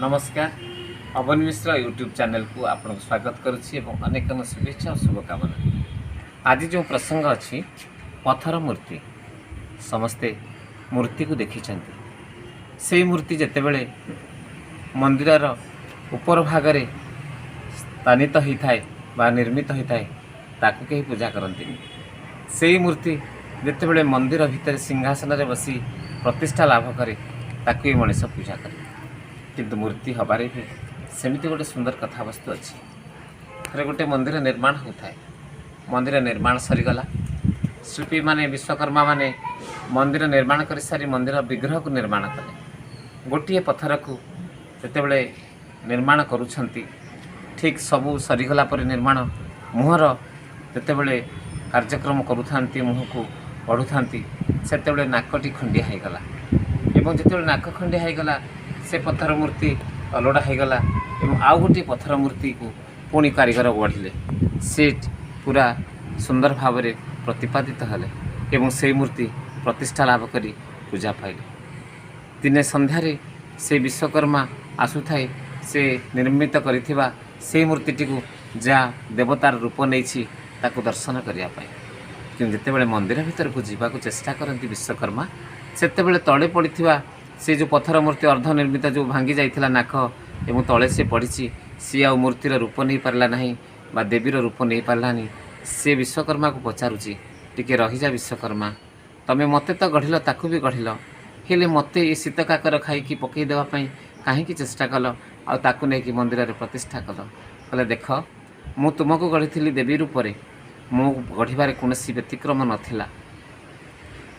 नमस्कार। अवनी मिश्र YouTube channel को आपको स्वागत करुच्ची अनेक शुभेच्छा और शुभकामना। आज जो प्रसंग अच्छी पत्थर मूर्ति समस्ते मूर्ति को देखी से मूर्ति जितेबले मंदिर उपर भागरे स्थानित होता है बा निर्मित होता है ताकू कहीं पूजा करती से मूर्ति जितेबले मंदिर भितर सिंहासन में बसी प्रतिष्ठा लाभ करे ताकू मनीष पूजा करे किंतु मूर्ति हबारे भी सेमती गोटे सुंदर कथावस्तु अच्छी। थे गोटे मंदिर निर्माण होता है, मंदिर निर्माण सरीगला, शिल्पी माने विश्वकर्मा माने मंदिर निर्माण कर सारी मंदिर विग्रह को निर्माण कले। गोटे पत्थर को जितेबले निर्माण करुछंती ठीक सबू सरीगला पर निर्माण मुहर जितेबले कार्यक्रम करुथांती मुह को बढ़ुथांती सेतेबले नाकटी खंडिया होगला एवं जितेबले नाक खंडिया होगला से पत्थर मूर्ति अलड़ा होगला एवं आउ गोटे पत्थर मूर्ति को पुणी कारीगर बढ़िले से पूरा सुंदर भाव में प्रतिपादित हेले एवं से मूर्ति प्रतिष्ठा लाभ करी पूजा पाइले। दिने संध्यारे से विश्वकर्मा आसुथाए से निर्मित करिथिबा से मूर्तिटी को जा देवतार रूप नहीं ताको दर्शन करने कि जितेबले मंदिर भीतर को जीवा को चेष्टा करती विश्वकर्मा सेतेबले तले पड़िथिबा से जो पत्थर मूर्ति अर्ध निर्मित जो भांगी जाइथिला नाक एवं तले से पड़ी सी आ मूर्तिर रूप नहीं पारला नहीं बा देवीर रूप नहीं पारला नहीं। से विश्वकर्मा को पचारुची टिके रहीजा विश्वकर्मा तमे मते तो गढ़िल ताकू भी गढ़िल हेले मते ये शीत काकर खाई पकई देवाई कहीं चेष्टा कल आ ताकू नहीं मंदिर में प्रतिष्ठा कल कहले देख मु तुमको गढ़ी देवी रूप मु गढ़िबार कौन व्यतिक्रम नाला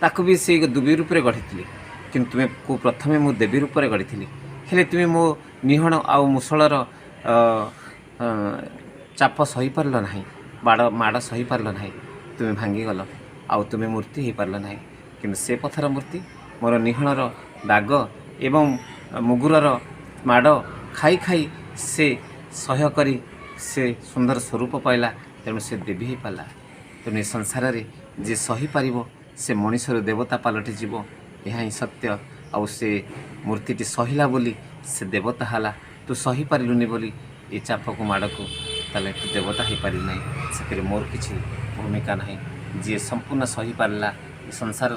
ताकू भी से दुबी रूप में गढ़ी किंतु तुम्हें को प्रथमे मु देवी रूप में गढ़ी हेले तुम्हें मो निहण आउ मुसलर चाप सही पारल ना माड़ सही पारल ना तुम्हें भांगीगल आउ तुम्हें मूर्ति हो पारल ना कि से पत्थर मूर्ति मोर निहणर दाग एवं मुगुरर माड़ खाई खाई से सह्य करी से सुंदर स्वरूप पाइला तेणु से देवी हो पाला। तेणु संसार रे जे सही पार से मनीषर देवता पलटि जीव यह ही सत्य आउ से मूर्तिटी सहिला बोली से देवता हाला तू सही पारिलुनि बोली ये चाप को माड़ को ताले तू देवता हो पारि ना से मोर किसी भूमिका ना जी संपूर्ण सही पारा संसार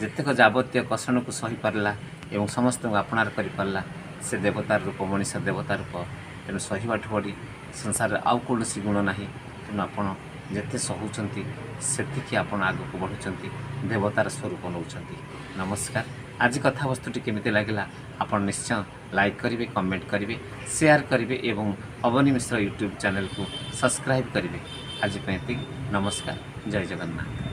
जेतेक जावतीय कषण को सही पारा एवं समस्त आपणार कर पारा से देवतार रूप मनीष देवता रूप तेणु सहीबाठ पड़ी संसार आउ कौन गुण ना तेणु आपण जिते सहूँच से आपण आग को बढ़ुंट देवतार स्वरूप नौ। नमस्कार। आज कथावस्तुटी केमिति लगिला आपण निश्चय लाइक करेंगे, कमेंट करेंगे, शेयर करेंगे एवं अवनी मिश्र यूट्यूब चैनल को सब्सक्राइब करेंगे। आज नमस्कार। जय जगन्नाथ।